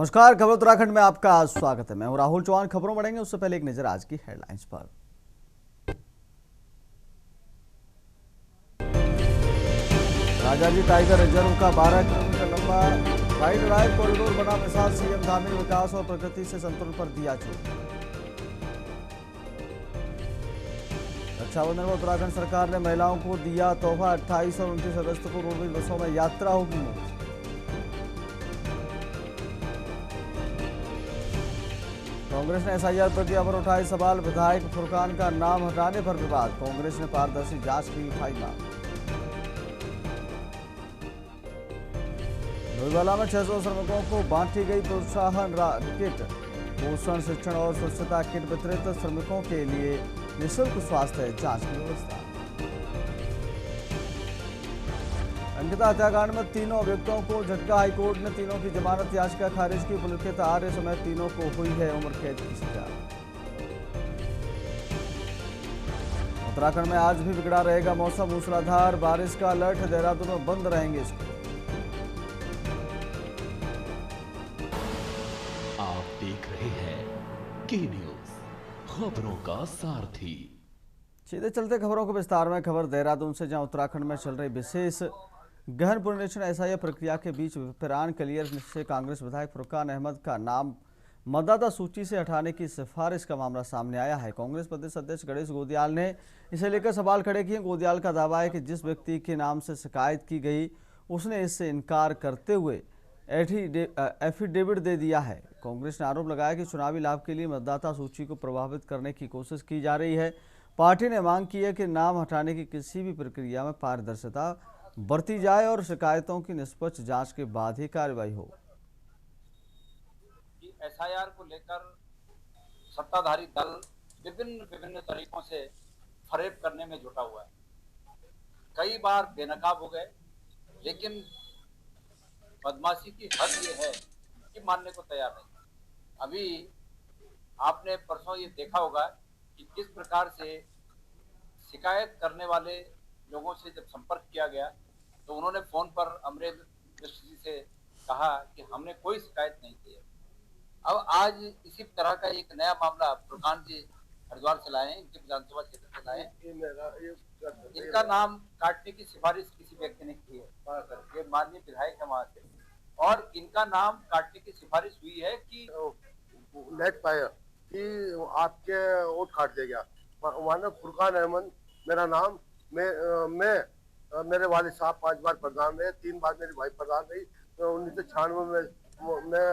नमस्कार, खबर उत्तराखंड में आपका स्वागत है। मैं हूं राहुल चौहान। खबरों बढ़ेंगे उससे पहले एक नजर आज की हेडलाइंस पर। राजाजी टाइगर रिजर्व का 12 किलोमीटर लंबा वाइल्ड लाइफ कॉरिडोर बना मिसाल। सीएम धामी विकास और प्रकृति से संतुलन पर दिया जोर। रक्षाबंधन में उत्तराखंड सरकार ने महिलाओं को दिया तोहफा। 28 और 29 अगस्त को रोडवेज बसों में यात्रा होगी मुफ्त। कांग्रेस ने एसआईआर प्रक्रिया पर उठाए सवाल। विधायक फुरकान का नाम हटाने पर विवाद। कांग्रेस ने पारदर्शी जांच की उठाई मांग। डोईवाला में 600 श्रमिकों को बांटी गई प्रोत्साहन किट। पोषण, शिक्षण और स्वच्छता किट वितरित। श्रमिकों के लिए निःशुल्क स्वास्थ्य जांच की व्यवस्था। अंकिता हत्याकांड में तीनों अभियुक्तों को झटका। हाईकोर्ट ने तीनों की जमानत याचिका खारिज की। पुलकित आर्य समेत तीनों को हुई है उम्र कैद की सजा। उत्तराखंड में आज भी बिगड़ा रहेगा मौसम। मूसलाधार बारिश का अलर्ट। देहरादून में बंद रहेंगे स्कूल। आप देख रहे हैं के न्यूज, खबरों का सारथी। सीधे चलते खबरों को विस्तार में। खबर देहरादून से, जहां उत्तराखंड में चल रही विशेष गहन पुनरीक्षण एसआईआर प्रक्रिया के बीच पिरान क्लियर से कांग्रेस विधायक फुरकान अहमद का नाम मतदाता सूची से हटाने की सिफारिश का मामला सामने आया है। कांग्रेस प्रदेश अध्यक्ष गणेश गोदियाल ने इसे लेकर सवाल खड़े किए। गोदियाल का दावा है कि जिस व्यक्ति के नाम से शिकायत की गई उसने इससे इनकार करते हुए एफिडेविट दे दिया है। कांग्रेस ने आरोप लगाया कि चुनावी लाभ के लिए मतदाता सूची को प्रभावित करने की कोशिश की जा रही है। पार्टी ने मांग की है कि नाम हटाने की किसी भी प्रक्रिया में पारदर्शिता बरती जाए और शिकायतों की निष्पक्ष जांच के बाद ही कार्रवाई हो। एसआईआर को लेकर सत्ताधारी दल विभिन्न तरीकों से फरेब करने में जुटा हुआ है। कई बार बेनकाब हो गए, लेकिन बदमाशी की हद ये है कि मानने को तैयार नहीं। अभी आपने परसों ये देखा होगा कि किस प्रकार से शिकायत करने वाले लोगों से जब संपर्क किया गया तो उन्होंने फोन पर अमरेंद्र मिश्र जी से कहा कि हमने कोई शिकायत नहीं की है। अब आज इसी तरह का एक नया मामला फुरकान जी हरिद्वार से लाए हैं, इनके विधानसभा क्षेत्र से लाए हैं। इनका नाम काटने की सिफारिश किसी व्यक्ति ने की है, ये माननीय विधायक है वहां से, और इनका नाम काटने की सिफारिश हुई है कि नेट पाया कि आपके वोट काट दिया गया। मानो फुरकान अहमद मेरा नाम, मैं मेरे वालिद साहब 5 बार प्रधान रहे, 3 बार मेरी भाई प्रधान रही। 1996 में मैं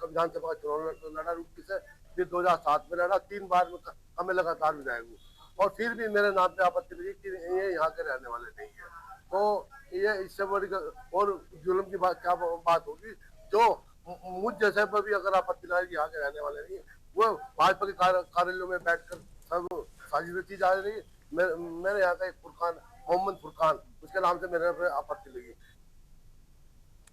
विधानसभा का चुनाव लड़ा रुकी से, फिर 2007 में लड़ा, 3 बार हमें लगातार विधायक हूँ, और फिर भी मेरे नाम पे आपत्ति लगी कि ये यहाँ के रहने वाले नहीं है। तो ये इससे बड़ी और जुल्म की बात क्या बात होगी, जो मुझ जैसे पर भी अगर आपत्ति लगाएगी यहाँ के रहने वाले नहीं है, वो भाजपा के कार्यालयों में बैठकर सब साजिश रची जा रही है। मेरे यहाँ का एक फुरकान, मोहम्मद फुरकान, उसके नाम से मेरे पे आपत्ति लगी।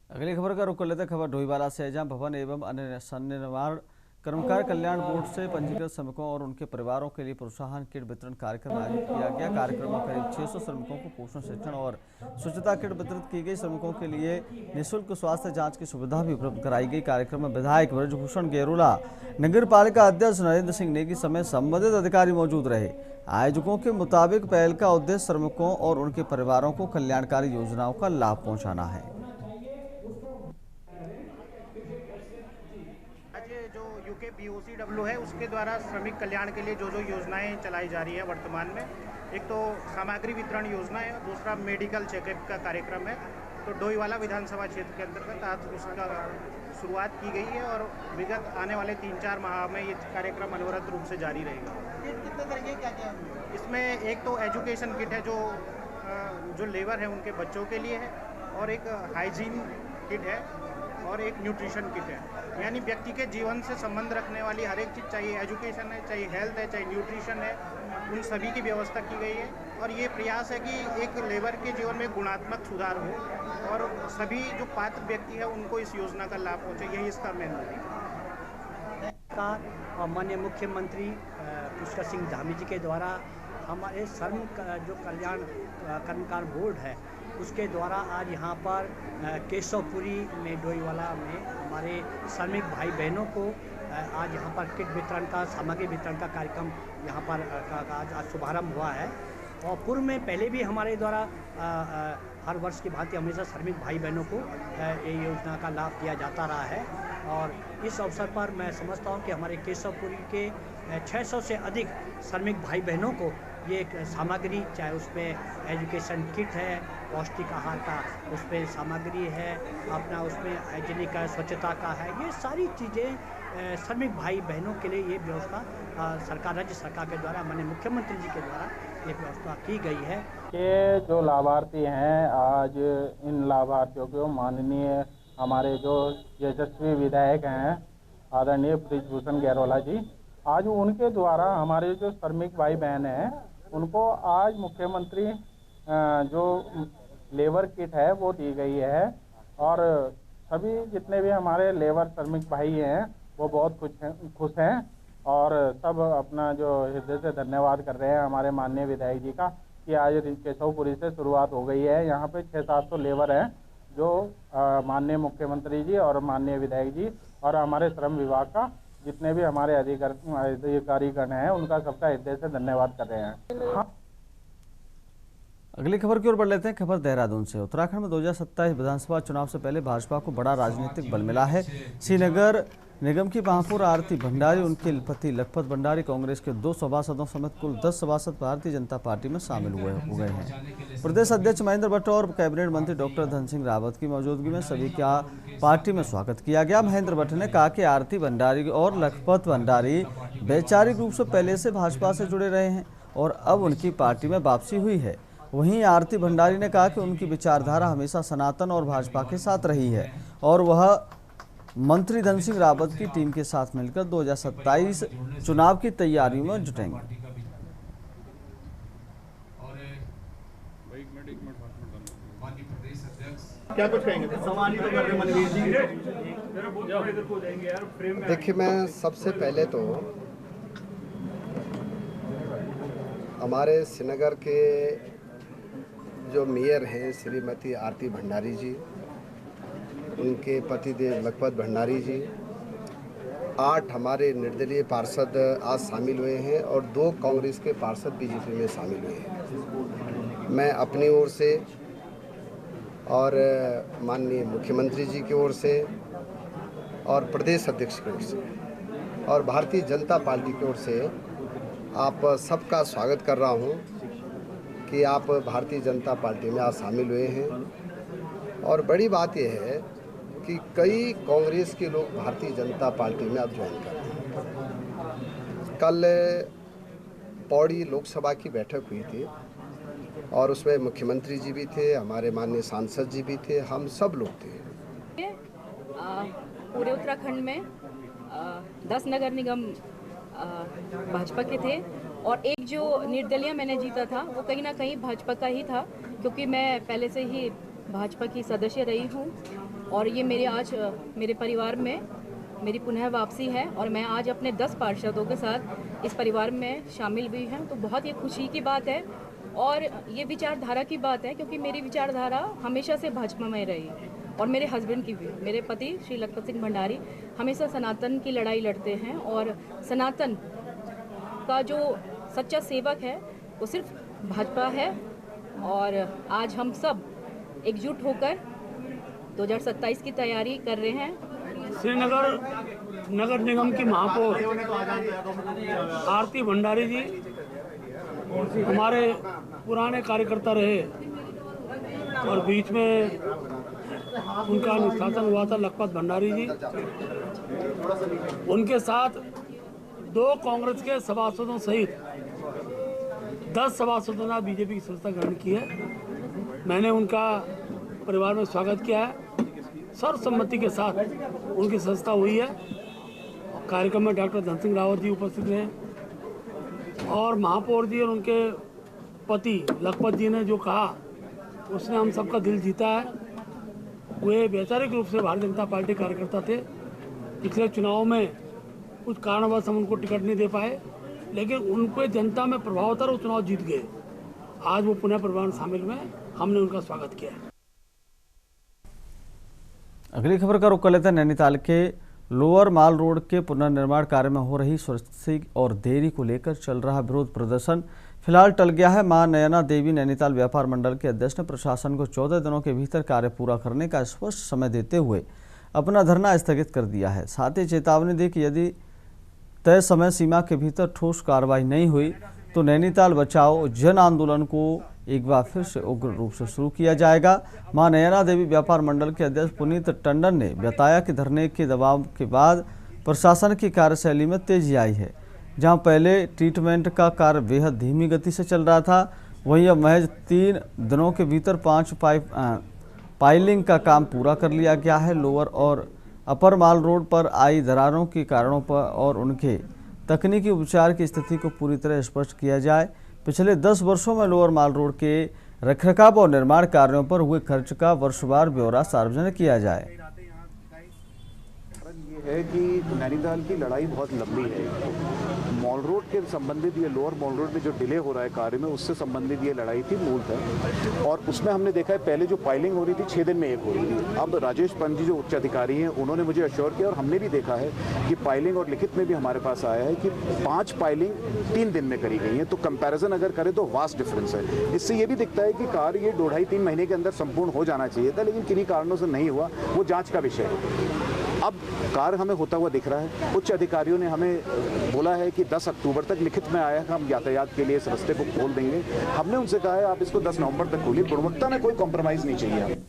अगली खबर का रुख कर लेते हैं। खबर डोईवाला से, जहां भवन एवं अन्य सन्निर्माण कर्मकार कल्याण बोर्ड से पंजीकृत श्रमिकों और उनके परिवारों के लिए प्रोत्साहन किट वितरण कार्यक्रम आयोजित किया गया। कार्यक्रम में करीब 600 श्रमिकों को पोषण, शिक्षण और स्वच्छता किट वितरित की गई। श्रमिकों के लिए निःशुल्क स्वास्थ्य जांच की सुविधा भी उपलब्ध कराई गई। कार्यक्रम में विधायक ब्रजभूषण गेरोला, नगर पालिका अध्यक्ष नरेंद्र सिंह नेगी समेत संबंधित अधिकारी मौजूद रहे। आयोजकों के मुताबिक पहल का उद्देश्य श्रमिकों और उनके परिवारों को कल्याणकारी योजनाओं का लाभ पहुँचाना है। POCW है, उसके द्वारा श्रमिक कल्याण के लिए जो योजनाएं चलाई जा रही है वर्तमान में, एक तो सामग्री वितरण योजना है, दूसरा मेडिकल चेकअप का कार्यक्रम है। तो डोईवाला विधानसभा क्षेत्र के अंतर्गत आज उसका शुरुआत की गई है और विगत आने वाले 3-4 माह में ये कार्यक्रम अनवरत रूप से जारी रहेगा। कितने तरह के क्या इसमें एक तो एजुकेशन किट है जो लेबर है उनके बच्चों के लिए है, और एक हाइजीन किट है, और एक न्यूट्रिशन किट है। यानी व्यक्ति के जीवन से संबंध रखने वाली हर एक चीज़, चाहिए एजुकेशन है, चाहिए हेल्थ है, चाहे न्यूट्रिशन है, उन सभी की व्यवस्था की गई है। और ये प्रयास है कि एक लेबर के जीवन में गुणात्मक सुधार हो और सभी जो पात्र व्यक्ति है उनको इस योजना का लाभ पहुँचे, यही इसका मेन है। और माननीय मुख्यमंत्री पुष्कर सिंह धामी जी के द्वारा हमारे श्रम जो कल्याण कर्मकार बोर्ड है उसके द्वारा आज यहाँ पर केशवपुरी में डोईवाला में हमारे श्रमिक भाई बहनों को आज यहाँ पर किट वितरण का सामग्री वितरण का कार्यक्रम यहाँ पर आज शुभारंभ हुआ है। और पूर्व में पहले भी हमारे द्वारा हर वर्ष की भांति हमेशा श्रमिक भाई बहनों को ये योजना का लाभ दिया जाता रहा है। और इस अवसर पर मैं समझता हूँ कि हमारे केशवपुरी के 600 से अधिक श्रमिक भाई बहनों को ये सामग्री, चाहे उसमें एजुकेशन किट है, पौष्टिक आहार का उसमें सामग्री है, अपना उसमें हाइजीनिक का, स्वच्छता का है, ये सारी चीज़ें श्रमिक भाई बहनों के लिए ये व्यवस्था सरकार, राज्य सरकार के द्वारा, माननीय मुख्यमंत्री जी के द्वारा ये व्यवस्था की गई है। के जो लाभार्थी हैं, आज इन लाभार्थियों को माननीय हमारे जो यशस्वी विधायक हैं आदरणीय ब्रिजभूषण गैरोला जी, आज उनके द्वारा हमारे जो श्रमिक भाई बहन हैं उनको आज मुख्यमंत्री जो लेबर किट है वो दी गई है। और सभी जितने भी हमारे लेबर श्रमिक भाई हैं वो बहुत खुश हैं और सब अपना जो हृदय से धन्यवाद कर रहे हैं हमारे माननीय विधायक जी का कि आज केशवपुरी से शुरुआत हो गई है। यहाँ पे 600-700 लेबर हैं जो माननीय मुख्यमंत्री जी और माननीय विधायक जी और हमारे श्रम विभाग का जितने भी हमारे अधिकारीगण हैं उनका सबका हृदय से धन्यवाद कर रहे हैं। हाँ। अगली खबर की ओर बढ़ लेते हैं। खबर देहरादून से। उत्तराखंड में 2027 विधानसभा चुनाव से पहले भाजपा को बड़ा राजनीतिक बल मिला है। श्रीनगर निगम की महापौर आरती भंडारी, उनके पति लखपत भंडारी, कांग्रेस के 2 सभासदों समेत कुल 10 सभासद भारतीय जनता पार्टी में शामिल हो गए हैं। प्रदेश अध्यक्ष महेंद्र भट्ट और कैबिनेट मंत्री डॉक्टर धन सिंह रावत की मौजूदगी में सभी का पार्टी में स्वागत किया गया। महेंद्र भट्ट ने कहा कि आरती भंडारी और लखपत भंडारी वैचारिक रूप से पहले से भाजपा से जुड़े रहे हैं और अब उनकी पार्टी में वापसी हुई है। वहीं आरती भंडारी ने कहा कि उनकी विचारधारा हमेशा सनातन और भाजपा के साथ रही है और वह मंत्री धन सिंह रावत की टीम के साथ मिलकर 2027 चुनाव की तैयारियों में जुटेंगे। क्या कुछ कहेंगे? देखिए, मैं सबसे पहले तो हमारे श्रीनगर के जो मेयर हैं श्रीमती आरती भंडारी जी, उनके पतिदेव लखपत भंडारी जी, 8 हमारे निर्दलीय पार्षद आज शामिल हुए हैं और 2 कांग्रेस के पार्षद बीजेपी में शामिल हुए हैं। मैं अपनी ओर से और माननीय मुख्यमंत्री जी की ओर से और प्रदेश अध्यक्ष की ओर से और भारतीय जनता पार्टी की ओर से आप सबका स्वागत कर रहा हूं कि आप भारतीय जनता पार्टी में आज शामिल हुए हैं। और बड़ी बात यह है कि कई कांग्रेस के लोग भारतीय जनता पार्टी में अब ज्वाइन कर रहे हैं। कल पौड़ी लोकसभा की बैठक हुई थी और उसमें मुख्यमंत्री जी भी थे, हमारे माननीय सांसद जी भी थे, हम सब लोग थे। पूरे उत्तराखंड में 10 नगर निगम भाजपा के थे और एक जो निर्दलीय मैंने जीता था वो कहीं ना कहीं भाजपा का ही था, क्योंकि मैं पहले से ही भाजपा की सदस्य रही हूँ और ये मेरे परिवार में मेरी पुनः वापसी है और मैं आज अपने 10 पार्षदों के साथ इस परिवार में शामिल हुई हूँ। तो बहुत ही खुशी की बात है और ये विचारधारा की बात है, क्योंकि मेरी विचारधारा हमेशा से भाजपा में रही और मेरे हस्बैंड की भी। मेरे पति श्री लखपत सिंह भंडारी हमेशा सनातन की लड़ाई लड़ते हैं और सनातन का जो सच्चा सेवक है वो सिर्फ भाजपा है। और आज हम सब एकजुट होकर 2027 की तैयारी कर रहे हैं। श्रीनगर नगर निगम की महापौर आरती भंडारी जी हमारे पुराने कार्यकर्ता रहे और बीच में उनका निष्कासन हुआ था लखपत भंडारी जी। उनके साथ 2 कांग्रेस के सभासदों सहित 10 सभासदों ने बीजेपी की संस्था ग्रहण की है। मैंने उनका परिवार में स्वागत किया है। सर्वसम्मति के साथ उनकी संस्था हुई है। कार्यक्रम में डॉक्टर धन सिंह रावत जी उपस्थित रहे और महापौर जी और उनके पति लखपत जी ने जो कहा उसने हम सबका दिल जीता है। वे वैचारिक रूप से भारतीय जनता पार्टी कार्यकर्ता थे। पिछले चुनाव में कुछ कारणवश हम उनको टिकट नहीं दे पाए, लेकिन उन पर जनता में प्रभाव था और वो चुनाव जीत गए। आज वो पुनः परिवार में शामिल हुए। हमने उनका स्वागत किया है। अगली खबर का रुख कर लेते हैं नैनीताल के लोअर माल रोड के पुनर्निर्माण कार्य में हो रही सुस्ती और देरी को लेकर चल रहा विरोध प्रदर्शन फिलहाल टल गया है। मां नयना देवी नैनीताल व्यापार मंडल के अध्यक्ष ने प्रशासन को 14 दिनों के भीतर कार्य पूरा करने का स्पष्ट समय देते हुए अपना धरना स्थगित कर दिया है। साथ ही चेतावनी दी कि यदि तय समय सीमा के भीतर ठोस कार्रवाई नहीं हुई तो नैनीताल बचाओ जन आंदोलन को एक बार फिर से उग्र रूप से शुरू किया जाएगा। मां नयना देवी व्यापार मंडल के अध्यक्ष पुनीत टंडन ने बताया कि धरने के दबाव के बाद प्रशासन की कार्यशैली में तेजी आई है। जहां पहले ट्रीटमेंट का कार्य बेहद धीमी गति से चल रहा था, वहीं अब महज 3 दिनों के भीतर 5 पाइलिंग का काम पूरा कर लिया गया है। लोअर और अपर माल रोड पर आई दरारों के कारणों पर और उनके तकनीकी उपचार की स्थिति को पूरी तरह स्पष्ट किया जाए। पिछले 10 वर्षों में लोअर माल रोड के रखरखाव और निर्माण कार्यों पर हुए खर्च का वर्षवार ब्यौरा सार्वजनिक किया जाए। है कि नैनीताल की लड़ाई बहुत लंबी है। मॉल रोड के संबंधित ये लोअर मॉल रोड में जो डिले हो रहा है कार्य में, उससे संबंधित ये लड़ाई थी मूलतः। और उसमें हमने देखा है पहले जो पाइलिंग हो रही थी 6 दिन में एक हो रही थी। अब राजेश पंत जी जो उच्च अधिकारी हैं उन्होंने मुझे अश्योर किया, और हमने भी देखा है कि पाइलिंग और लिखित में भी हमारे पास आया है कि 5 पाइलिंग 3 दिन में करी गई है। तो कंपैरिजन अगर करें तो वास्ट डिफरेंस है। इससे ये भी दिखता है कि कार्य ये 2-2.5-3 महीने के अंदर संपूर्ण हो जाना चाहिए था, लेकिन किन्हीं कारणों से नहीं हुआ। वो जाँच का विषय है। अब कार्य हमें होता हुआ दिख रहा है। उच्च अधिकारियों ने हमें बोला है कि 10 अक्टूबर तक लिखित में आया हम यातायात के लिए इस रास्ते को खोल देंगे। हमने उनसे कहा है आप इसको 10 नवंबर तक खोलिए, गुणवत्ता में कोई कॉम्प्रोमाइज नहीं चाहिए हमें।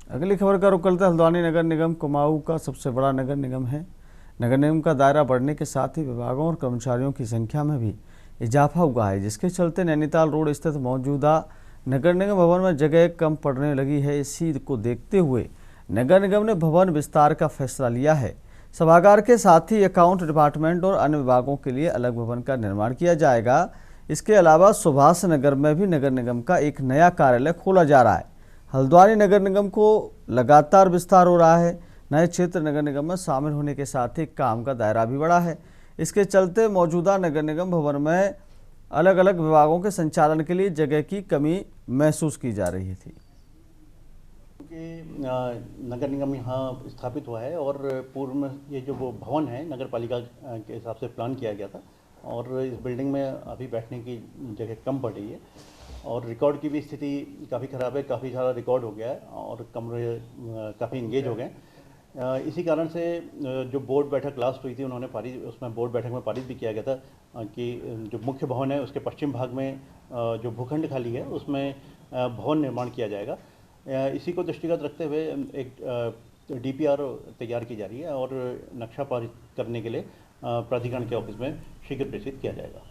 अगली खबर का रुख करते हैं हल्द्वानी नगर निगम कुमाऊं का सबसे बड़ा नगर निगम है। नगर निगम का दायरा बढ़ने के साथ ही विभागों और कर्मचारियों की संख्या में भी इजाफा हुआ है, जिसके चलते नैनीताल रोड स्थित मौजूदा नगर निगम भवन में जगह कम पड़ने लगी है। इसी को देखते हुए नगर निगम ने भवन विस्तार का फैसला लिया है। सभागार के साथ ही अकाउंट डिपार्टमेंट और अन्य विभागों के लिए अलग भवन का निर्माण किया जाएगा। इसके अलावा सुभाष नगर में भी नगर निगम का एक नया कार्यालय खोला जा रहा है। हल्द्वानी नगर निगम को लगातार विस्तार हो रहा है। नए क्षेत्र नगर निगम में शामिल होने के साथ ही काम का दायरा भी बढ़ा है। इसके चलते मौजूदा नगर निगम भवन में अलग अलग विभागों के संचालन के लिए जगह की कमी महसूस की जा रही थी। नगर निगम यहाँ स्थापित हुआ है और पूर्व में ये जो वो भवन है नगर पालिका के हिसाब से प्लान किया गया था, और इस बिल्डिंग में अभी बैठने की जगह कम पड़ रही है और रिकॉर्ड की भी स्थिति काफ़ी ख़राब है। काफ़ी सारा रिकॉर्ड हो गया है और कमरे काफ़ी इंगेज हो गए। इसी कारण से जो बोर्ड बैठक लास्ट हुई थी उन्होंने पारित, उसमें बोर्ड बैठक में पारित भी किया गया था कि जो मुख्य भवन है उसके पश्चिम भाग में जो भूखंड खाली है उसमें भवन निर्माण किया जाएगा। इसी को दृष्टिगत रखते हुए एक DPR तैयार की जा रही है और नक्शा पारित करने के लिए प्राधिकरण के ऑफिस में शीघ्र प्रेषित किया जाएगा।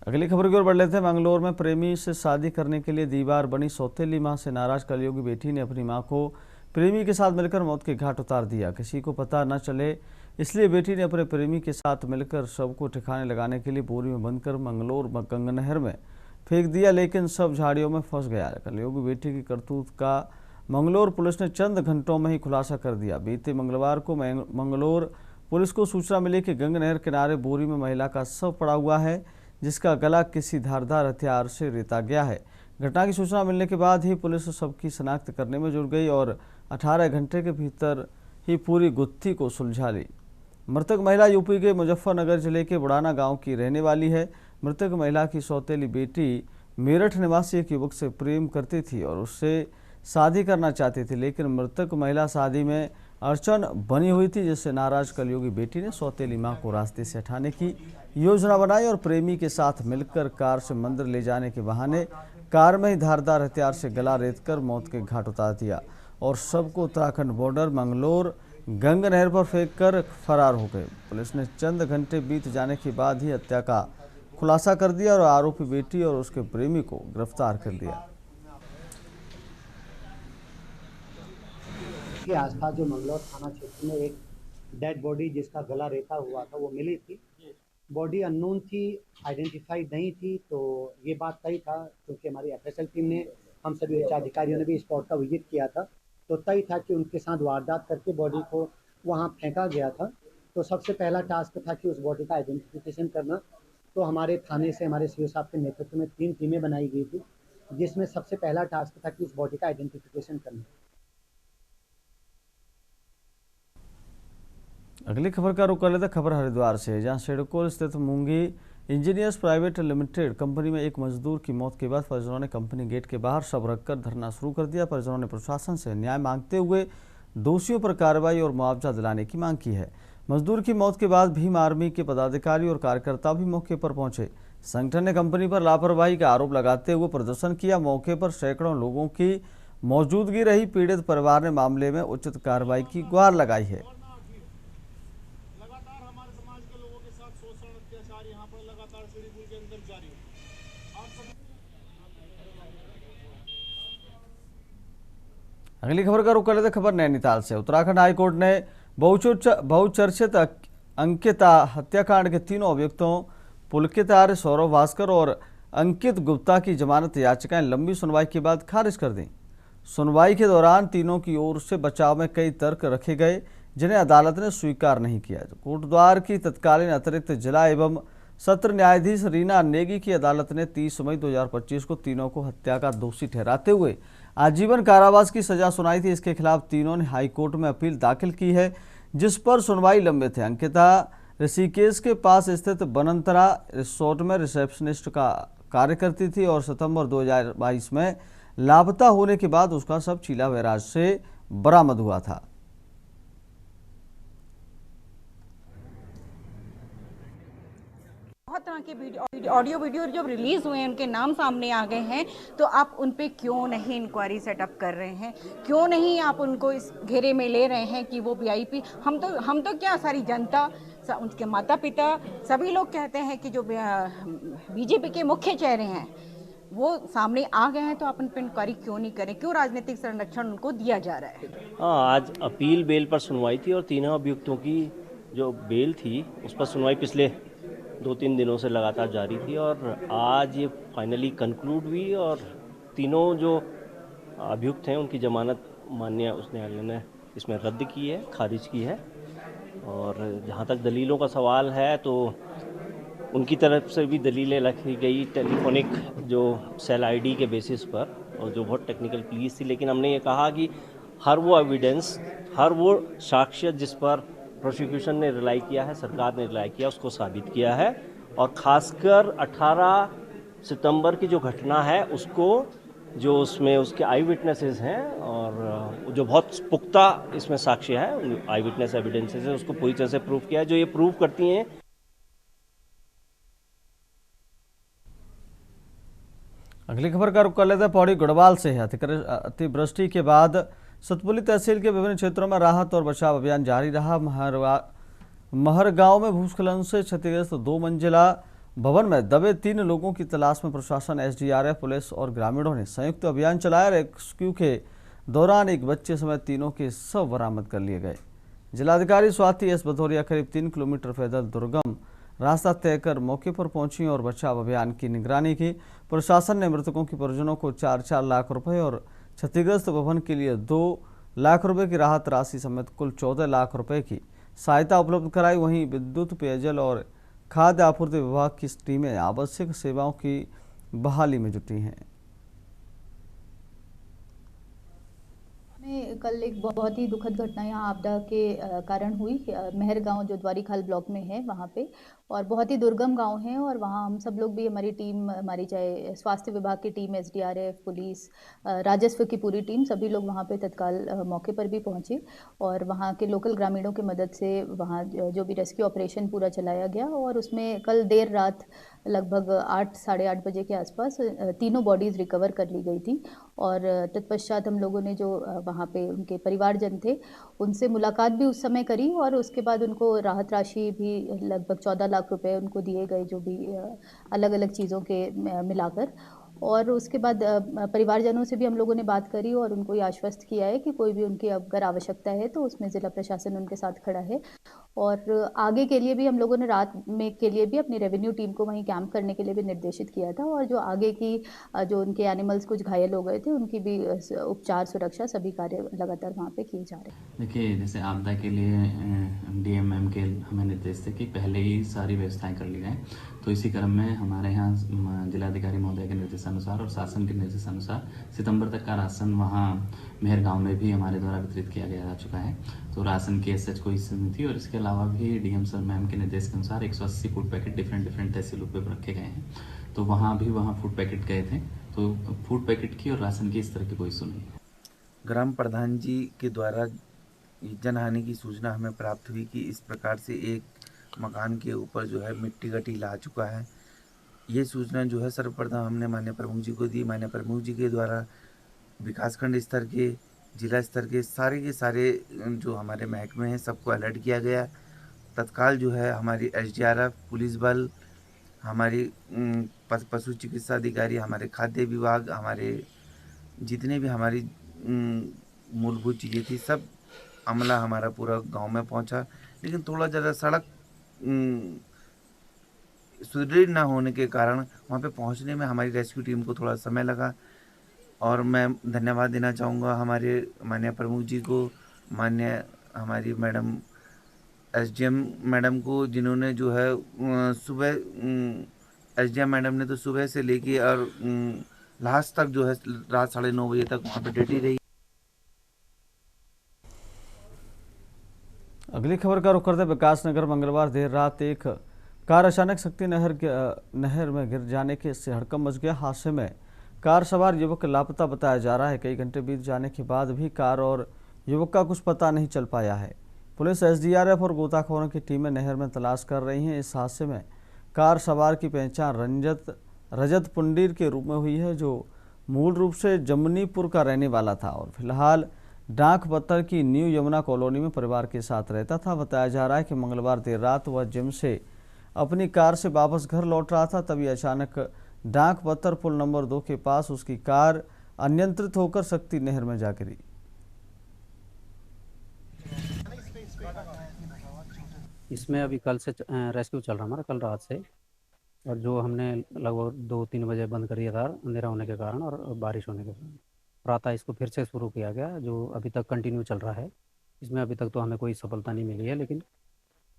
अगली खबर की ओर बढ़ लेते हैं। मंगलौर में प्रेमी से शादी करने के लिए दीवार बनी सौतेली मां से नाराज कलयुगी बेटी ने अपनी मां को प्रेमी के साथ मिलकर मौत के घाट उतार दिया। किसी को पता न चले इसलिए बेटी ने अपने प्रेमी के साथ मिलकर शव को ठिकाने लगाने के लिए बोरी में बंद कर मंगलौर गंगा नहर में फेंक दिया, लेकिन सब झाड़ियों में फंस गया। कलयुगी बेटी की करतूत का मंगलौर पुलिस ने चंद घंटों में ही खुलासा कर दिया। बीते मंगलवार को मंगलौर पुलिस को सूचना मिली कि गंगा नहर किनारे बोरी में महिला का शव पड़ा हुआ है, जिसका गला किसी धारदार हथियार से रेता गया है। घटना की सूचना मिलने के बाद ही पुलिस शव की शनाख्त करने में जुट गई और 18 घंटे के भीतर ही पूरी गुत्थी को सुलझा ली। मृतक महिला यूपी के मुजफ्फरनगर जिले के बुढ़ाना गांव की रहने वाली है। मृतक महिला की सौतेली बेटी मेरठ निवासी एक युवक से प्रेम करती थी और उससे शादी करना चाहती थी, लेकिन मृतक महिला शादी में अड़चन बनी हुई थी, जिससे नाराज कलयुगी बेटी ने सौतेली मां को रास्ते से हटाने की योजना बनाई और प्रेमी के साथ मिलकर कार से मंदिर ले जाने के बहाने कार में ही धारदार हथियार से गला रेतकर मौत के घाट उतार दिया और शव को उत्तराखंड बॉर्डर मंगलौर गंगा नहर पर फेंककर फरार हो गए। पुलिस ने चंद घंटे बीत जाने के बाद ही हत्या का खुलासा कर दिया और आरोपी बेटी और उसके प्रेमी को गिरफ्तार कर लिया। के आसपास जो मंगलौर थाना क्षेत्र में एक डेड बॉडी जिसका गला रेता हुआ था वो मिली थी। बॉडी अननोन थी, आइडेंटिफाइड नहीं थी। तो ये बात तय था, क्योंकि हमारी FSL टीम ने, हम सभी उच्च अधिकारियों ने भी स्पॉट का विजिट किया था, तो तय था कि उनके साथ वारदात करके बॉडी को वहाँ फेंका गया था। तो सबसे पहला टास्क था कि उस बॉडी का आइडेंटिफिकेशन करना, तो हमारे थाने से हमारे सीओ साहब के नेतृत्व में 3 टीमें बनाई गई थी, जिसमें सबसे पहला टास्क था कि इस बॉडी का आइडेंटिफिकेशन करना। अगली खबर का रुख कर लेते खबर हरिद्वार से, जहां सिडको स्थित मूंगी इंजीनियर्स प्राइवेट लिमिटेड कंपनी में एक मजदूर की मौत के बाद परिजनों ने कंपनी गेट के बाहर शव रखकर धरना शुरू कर दिया। परिजनों ने प्रशासन से न्याय मांगते हुए दोषियों पर कार्रवाई और मुआवजा दिलाने की मांग की है। मजदूर की मौत के बाद भीम आर्मी के पदाधिकारी और कार्यकर्ता भी मौके पर पहुंचे। संगठन ने कंपनी पर लापरवाही का आरोप लगाते हुए प्रदर्शन किया। मौके पर सैकड़ों लोगों की मौजूदगी रही। पीड़ित परिवार ने मामले में उचित कार्रवाई की गुहार लगाई है। अगली खबर का रुख कर लेते खबर नैनीताल से। उत्तराखंड हाईकोर्ट ने बहुचर्चित अंकिता हत्याकांड के तीनों अभियुक्तों पुलकित आर्य, सौरव भास्कर और अंकित गुप्ता की जमानत याचिकाएं लंबी सुनवाई के बाद खारिज कर दी। सुनवाई के दौरान तीनों की ओर से बचाव में कई तर्क रखे गए, जिन्हें अदालत ने स्वीकार नहीं किया। कोटद्वार की तत्कालीन अतिरिक्त जिला एवं सत्र न्यायाधीश रीना नेगी की अदालत ने 30 मई 2025 को तीनों को हत्या का दोषी ठहराते हुए आजीवन कारावास की सजा सुनाई थी। इसके खिलाफ तीनों ने हाईकोर्ट में अपील दाखिल की है, जिस पर सुनवाई लंबित है। अंकिता ऋषिकेश के पास स्थित बनंतरा रिसोर्ट में रिसेप्शनिस्ट का कार्य करती थी और सितंबर 2022 में लापता होने के बाद उसका शव चीला बैराज से बरामद हुआ था। बहुत तरह के ऑडियो वीडियो जब रिलीज हुए हैं, उनके नाम सामने आ गए हैं, तो आप उन पे क्यों नहीं इंक्वायरी सेटअप कर रहे हैं? क्यों नहीं आप उनको इस घेरे में ले रहे हैं कि वो वीआईपी? हम तो क्या, सारी जनता, उनके माता पिता, सभी लोग कहते हैं कि जो बीजेपी के मुख्य चेहरे हैं वो सामने आ गए हैं, तो आप उन पर इंक्वायरी क्यों नहीं करें? क्यों राजनीतिक संरक्षण उनको दिया जा रहा है? हाँ, आज अपील बेल पर सुनवाई थी और तीनों अभियुक्तों की जो बेल थी उस पर सुनवाई पिछले 2-3 दिनों से लगातार जारी थी और आज ये फाइनली कंक्लूड हुई और तीनों जो अभियुक्त हैं उनकी जमानत माननीय उच्च न्यायालय ने इसमें रद्द की है, खारिज की है। और जहाँ तक दलीलों का सवाल है तो उनकी तरफ से भी दलीलें रखी गई टेलीफोनिक जो सेल आईडी के बेसिस पर, और जो बहुत टेक्निकल प्लीज थी। लेकिन हमने ये कहा कि हर वो एविडेंस, हर वो साक्ष्य जिस पर प्रोसिक्यूशन ने रिलाई किया है, सरकार ने रिलाई किया, उसको साबित किया है। और ख़ासकर 18 सितंबर की जो घटना है उसको, जो उसमें उसके आई विटनेसेस हैं और जो बहुत पुख्ता इसमें साक्ष्य है, आई विटनेस एविडेंसेस है, उसको पूरी तरह से प्रूव किया है, जो ये प्रूव करती हैं। अगली खबर का रुख कर लेते हैं पौड़ी गढ़वाल से है। अतिवृष्टि के बाद सतपुली तहसील के विभिन्न क्षेत्रों में राहत और बचाव अभियान जारी रहा। महर गांव में भूस्खलन से क्षतिग्रस्त 2 मंजिला भवन में दबे 3 लोगों की तलाश में प्रशासन, एसडीआरएफ, पुलिस और ग्रामीणों ने संयुक्त अभियान चलाया। रेस्क्यू के दौरान एक बच्चे समेत तीनों के शव बरामद कर लिए गए। जिलाधिकारी स्वाति एस भदौरिया करीब 3 किलोमीटर पैदल दुर्गम रास्ता तय कर मौके पर पहुंची और बचाव अभियान की निगरानी की। प्रशासन ने मृतकों के परिजनों को 4-4 लाख रुपए और क्षतिग्रस्त भवन के लिए 2 लाख रुपए की राहत राशि समेत कुल 14 लाख रुपए की सहायता उपलब्ध कराई। वहीं विद्युत, पेयजल और खाद्य आपूर्ति विभाग की टीमें आवश्यक सेवाओं की बहाली में जुटी हैं। में कल एक बहुत ही दुखद घटना यहाँ आपदा के कारण हुई। महर गांव जो द्वारीखाल ब्लॉक में है वहाँ पे, और बहुत ही दुर्गम गांव है, और वहाँ हम सब लोग भी, हमारी टीम, हमारी चाहे स्वास्थ्य विभाग की टीम, एसडीआरएफ, पुलिस, राजस्व की पूरी टीम, सभी लोग वहाँ पे तत्काल मौके पर भी पहुँचे और वहाँ के लोकल ग्रामीणों की मदद से वहाँ जो भी रेस्क्यू ऑपरेशन पूरा चलाया गया। और उसमें कल देर रात लगभग 8, साढ़े 8 बजे के आसपास 3 बॉडीज़ रिकवर कर ली गई थी। और तत्पश्चात हम लोगों ने जो वहाँ पे उनके परिवारजन थे उनसे मुलाकात भी उस समय करी, और उसके बाद उनको राहत राशि भी लगभग 14 लाख रुपए उनको दिए गए, जो भी अलग अलग चीज़ों के मिलाकर। और उसके बाद परिवारजनों से भी हम लोगों ने बात करी और उनको ये आश्वस्त किया है कि कोई भी उनकी अगर आवश्यकता है तो उसमें ज़िला प्रशासन उनके साथ खड़ा है। और आगे के लिए भी हम लोगों ने रात में के लिए भी अपनी रेवेन्यू टीम को वहीं कैंप करने के लिए भी निर्देशित किया था और जो आगे की जो उनके एनिमल्स कुछ घायल हो गए थे उनकी भी उपचार सुरक्षा सभी कार्य लगातार वहाँ पे किए जा रहे हैं। देखिए, जैसे आपदा के लिए डीएम के हमें निर्देश थे कि पहले ही सारी व्यवस्थाएं कर ली जाएं, तो इसी क्रम में हमारे यहाँ जिलाधिकारी महोदय के निर्देशानुसार और शासन के निर्देशानुसार सितंबर तक का राशन वहाँ मेहर गांव में भी हमारे द्वारा वितरित किया गया जा चुका है। तो राशन की एसएच कोई स्थिति नहीं थी और इसके अलावा भी डीएम सर मैम के निर्देश के अनुसार 180 फूड पैकेट डिफरेंट तहसीलों पे रखे गए हैं। तो वहाँ फूड पैकेट गए थे, तो फूड पैकेट की और राशन की इस तरह की कोई इशू नहीं है। ग्राम प्रधान जी के द्वारा जनहानि की सूचना हमें प्राप्त हुई कि इस प्रकार से एक मकान के ऊपर जो है मिट्टी का टीला आ चुका है। ये सूचना जो है सर्वप्रथम हमने माननीय प्रमुख जी को दी। माननीय प्रमुख जी के द्वारा विकासखंड स्तर के, जिला स्तर के सारे जो हमारे महकमे हैं सबको अलर्ट किया गया। तत्काल जो है हमारी एसडीआरएफ, पुलिस बल, हमारी पशु चिकित्सा अधिकारी, हमारे खाद्य विभाग, हमारे जितने भी हमारी मूलभूत चीज़ें थी सब अमला हमारा पूरा गांव में पहुंचा। लेकिन थोड़ा ज़्यादा सड़क सुदृढ़ ना होने के कारण वहां पे पहुंचने में हमारी रेस्क्यू टीम को थोड़ा समय लगा। और मैं धन्यवाद देना चाहूँगा हमारे माननीय प्रमुख जी को, माननीय हमारी मैडम एसडीएम मैडम को, जिन्होंने जो है सुबह एसडीएम मैडम ने तो सुबह से लेके और लास्ट तक जो है रात 9:30 बजे तक वहाँ पे डटी रही। अगली खबर का रुख करते विकासनगर मंगलवार देर रात एक कार अचानक शक्ति नहर में गिर जाने के से हड़कंप मच गया। हादसे में कार सवार युवक लापता बताया जा रहा है। कई घंटे बीत जाने के बाद भी कार और युवक का कुछ पता नहीं चल पाया है। पुलिस, एसडीआरएफ और गोताखोरों की टीमें नहर में तलाश कर रही हैं। इस हादसे में कार सवार की पहचान रजत पुंडीर के रूप में हुई है, जो मूल रूप से जमनीपुर का रहने वाला था और फिलहाल डाक पत्थर की न्यू यमुना कॉलोनी में परिवार के साथ रहता था। बताया जा रहा है कि मंगलवार देर रात वह जिम से अपनी कार से वापस घर लौट रहा था, तभी अचानक डाक पत्थर पुल नंबर 2 के पास उसकी कार अनियंत्रित होकर शक्ति नहर में जा गिरी। इसमें अभी कल से रेस्क्यू चल रहा हमारा, कल रात से, और जो हमने लगभग 2-3 बजे बंद कर दिया था अंधेरा होने के कारण और बारिश होने के कारण। प्रातः इसको फिर से शुरू किया गया, जो अभी तक कंटिन्यू चल रहा है। इसमें अभी तक तो हमें कोई सफलता नहीं मिली है, लेकिन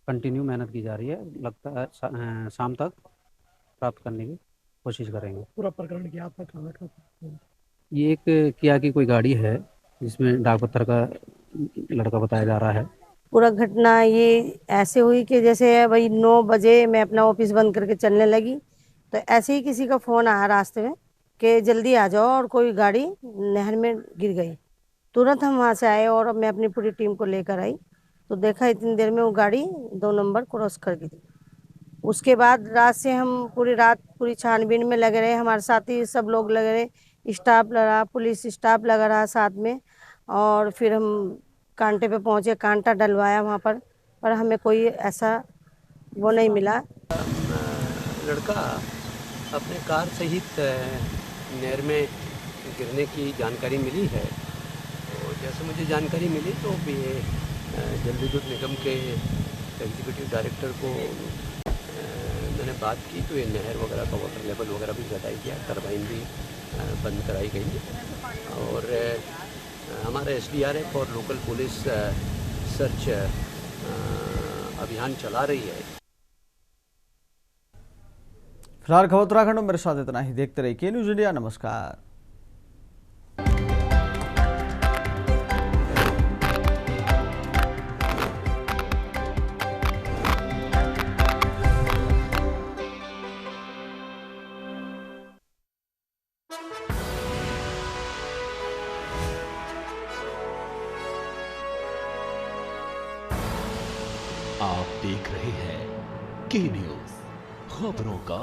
कंटिन्यू मेहनत की जा रही है। लगता है शाम तक प्राप्त करने की कोशिश करेंगे। पूरा प्रकरण क्या आप तक? ये एक किया की कोई गाड़ी है जिसमें डाक पत्थर का लड़का बताया जा रहा है। पूरा घटना ये ऐसे हुई कि जैसे भाई 9 बजे मैं अपना ऑफिस बंद करके चलने लगी, तो ऐसे ही किसी का फ़ोन आया रास्ते में कि जल्दी आ जाओ और कोई गाड़ी नहर में गिर गई। तुरंत हम वहाँ से आए और मैं अपनी पूरी टीम को लेकर आई, तो देखा इतनी देर में वो गाड़ी 2 नंबर क्रॉस कर गई। उसके बाद रात से हम पूरी छानबीन में लगे रहे। हमारे साथी सब लोग लगे रहे, स्टाफ लगा, पुलिस स्टाफ लगा रहा साथ में, और फिर हम कांटे पे पहुँचे, कांटा डलवाया वहाँ पर हमें कोई ऐसा वो नहीं मिला। लड़का अपने कार सहित नहर में गिरने की जानकारी मिली है। और जैसे मुझे जानकारी मिली तो भी जल विद्युत निगम के एग्जीक्यूटिव डायरेक्टर को मैंने बात की, तो ये नहर वगैरह का वाटर लेवल वगैरह भी घटाई गया, टरबाइन भी बंद कराई गई और हमारे एसडीआरएफ और लोकल पुलिस सर्च अभियान चला रही है। फिलहाल खबर उत्तराखंड में मेरे साथ इतना ही। देखते रहिए के न्यूज़ इंडिया। नमस्कार। आप देख रहे हैं के न्यूज़, खबरों का